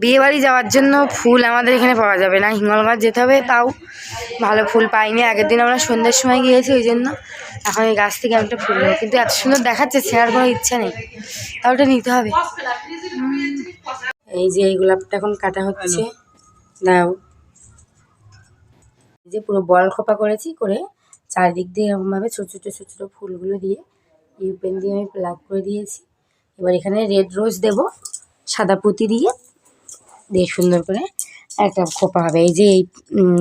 বিয়েবাড়ি যাওয়ার জন্য ফুল আমাদের এখানে পাওয়া যাবে না, হিঙ্গলগঞ্জ যেতে হবে। তাও ভালো ফুল পাইনি। আগের দিন আমরা সন্ধ্যের সময় গিয়েছি, ওই জন্য এখন এই গাছ থেকে একটা ফুল নেই। কিন্তু এত সুন্দর দেখাচ্ছে, ছেঁড়ার কোনো ইচ্ছা নেই, তাও ওটা নিতে হবে। এই যে এই গোলাপটা এখন কাটা হচ্ছে। দাও, এই যে পুরো বল খোপা করেছি, করে চারদিক দিয়ে এরকমভাবে ছোটো ছোটো ছোটো ছোটো ফুলগুলো দিয়ে ইউপেন দিয়ে আমি প্লাগ করে দিয়েছি। এবার এখানে রেড রোজ দেব, সাদা পুঁতি দিয়ে সুন্দর করে একটা খোপা হবে। এই যে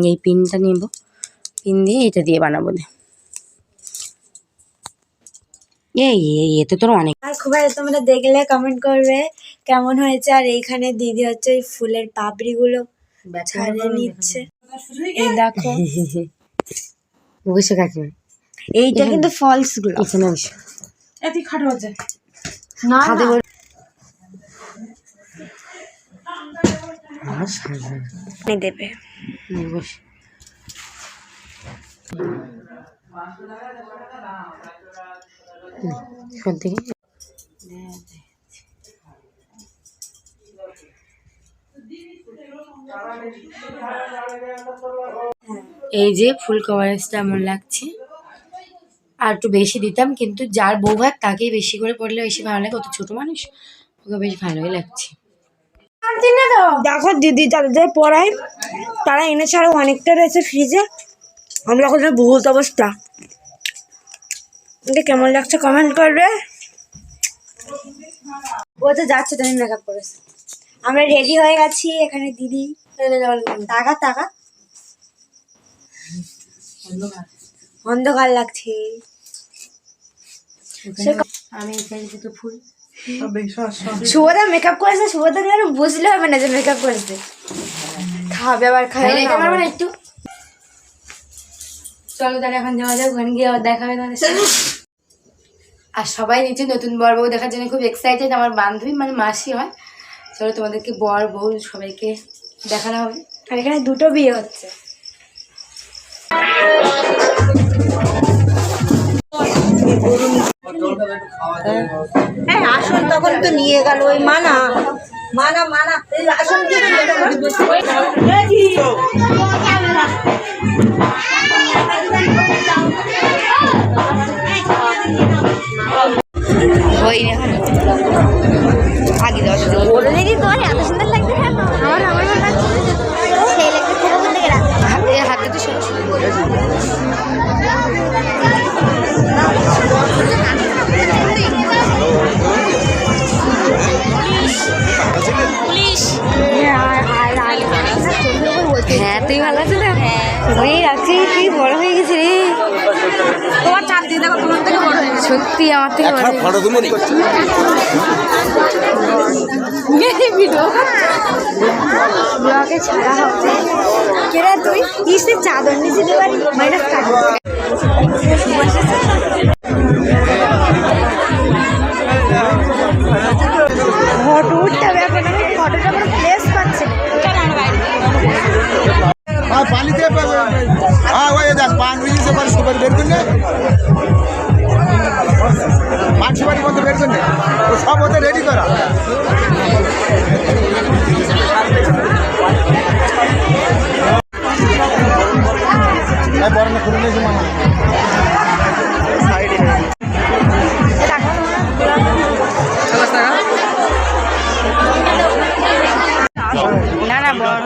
এই পিনটা নেব, পিন দিয়ে এটা দিয়ে বানাবো। এতে তোর অনেক। আর খুব ভালো, তোমরা দেখলে কমেন্ট করবে কেমন হয়েছে। আর এইখানে দিদি হচ্ছে ওই ফুলের পাপড়িগুলো ছাড়িয়ে নিচ্ছে। এই দেখো, বুঝছো কাকিমা, এইটা কিন্তু ফলস গুলো এখানে বসে এত খাটো হচ্ছে না। দেবে এই যে ফুল কভারেজটা এমন লাগছে। আর একটু বেশি দিতাম, কিন্তু যার বউ ভাত তাকেই বেশি করে পড়লে বেশি ভালো লাগে। অত ছোট মানুষ, ওকে বেশ ভালোই লাগছে। দেখো দিদি যাদের পড়ায় তারা এনেছে, আরো অনেকটা রয়েছে ফ্রিজে। আমরা এখন বহুত অবস্থা। কেমন লাগছে কমেন্ট করবে। ও তো যাচ্ছে, তুমি মেকআপ করেছো। আমরা রেডি হয়ে গেছি। এখানে দিদি টাকা টাকা অন্ধকার লাগছে। আমি দুটো ফুল শুভদা মেকআপ করেছে। শুভদা যেন বুঝলে হবে না যে মেকআপ করেছে। খাবে আবার খাবে না একটু। চলো তাহলে এখন যাওয়া যাক, ওখানে গিয়ে আবার দেখা হবে তাহলে। আর সবাই নিচে নতুন বর বউ দেখার জন্য খুব এক্সাইটেড। আমার বান্ধবী মানে মাসি হয়। চলো তোমাদেরকে বর বউ সবাইকে দেখানো হবে। আর এখানে দুটো বিয়ে হচ্ছে। হ্যাঁ, আসল তখন তো নিয়ে গেল ওই মানা মানা মানা আসল আগে দেওয়া বলে দেখি তোমার এত সুন্দর লাগছে। আমার আমার সেই লাগছে। হাতে তো হ্যাঁ, তুই ভালো আছিস না? ওই রাখছি, তুই বড় হয়ে গেছি রে। তোমার চাপ দিয়ে দেখো, তোমার থেকে বড় হয়ে গেছে। সত্যি আমার থেকে বড় ব্লগে ছাড়া হবে। কেরা তুই কিসের চাদর নিচে দেবারি মাইনাস কাটবো। ফটো উঠতে হবে এখন। আমি ফটোটা আমার প্লেস পাচ্ছি না। पानी दे हाँ वही दस पान से पर सुपर बेर करने पाँच सुपारी मत बेर करने वो सब होते रेडी करा बड़ा में खुलने से माना साइड है না না বড়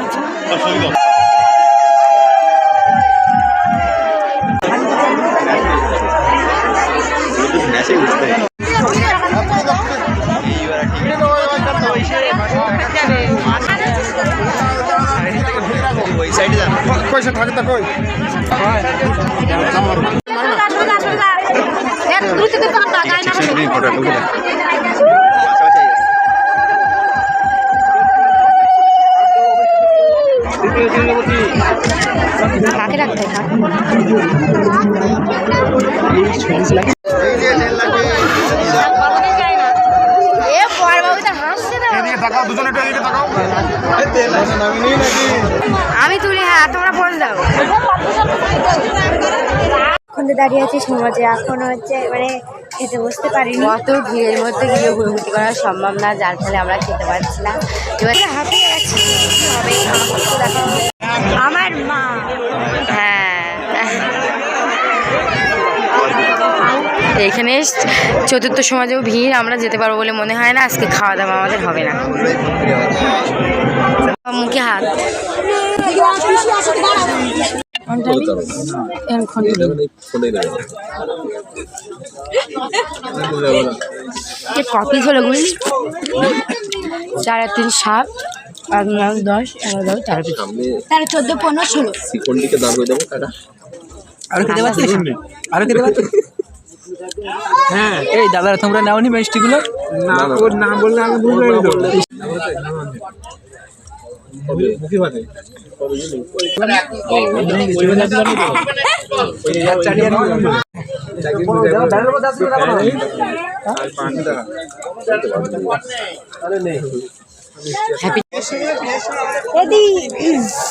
पैसा থাকে তা কই কাকে রাখতে আমি তুলি। হ্যাঁ, তোমরা পরে দাও। এখন মধ্যে দাঁড়িয়ে আছি সমাজে, এখন হচ্ছে মানে খেতে বসতে পারিনি। অত ভিড়ের মধ্যে গিয়ে ঘুরঘুরতি করা সম্ভব না, যার ফলে আমরা খেতে পারছি না। এবার হাঁপিয়ে গেছি, কী হবে আমাকে একটু দেখাও। আমার মা হ্যাঁ, এখানে চতুর্থ সমাজেও ভিড়, আমরা যেতে পারবো বলে মনে হয় না। আজকে খাওয়া দাওয়া আমাদের হবে না। মুখে হাত কপিস হলো গুলি 4 আর 3 7 আর 9 10 11 12 13 তাহলে 14 15 16 শিখন্ডিকে দাম হয়ে যাবো টাকা। আরো খেতে পাচ্ছিস? আরো খেতে পাচ্ছিস? হ্যাঁ, এই দাদা তোমরা নাওনি মিষ্টিগুলো? না ওর নাম বললে আমি বুঝতে পারি তো মুখি ভাতে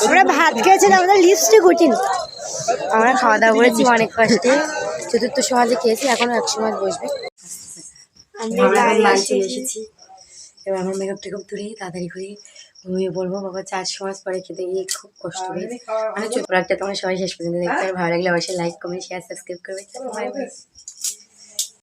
আমরা ভাত খেয়েছিলাম, আমাদের লিস্টে কঠিন। আমরা খাওয়া দাওয়া করেছি অনেক কষ্টে, চতুর্থ সমাজে খেয়েছি, এখনো 1 সমাজ বসবে। আমরা বাড়ি চলে এসেছি, এবার আমার মেকআপ টেকআপ তুলে তাড়াতাড়ি করে ঘুমিয়ে পড়বো। বাবা 4 সমাজ পরে খেতে গিয়ে খুব কষ্ট হয়েছে। মানে ব্লগটা তোমরা সবাই শেষ পর্যন্ত দেখতে পারো। ভালো লাগলে অবশ্যই লাইক কমেন্ট শেয়ার সাবস্ক্রাইব করবে।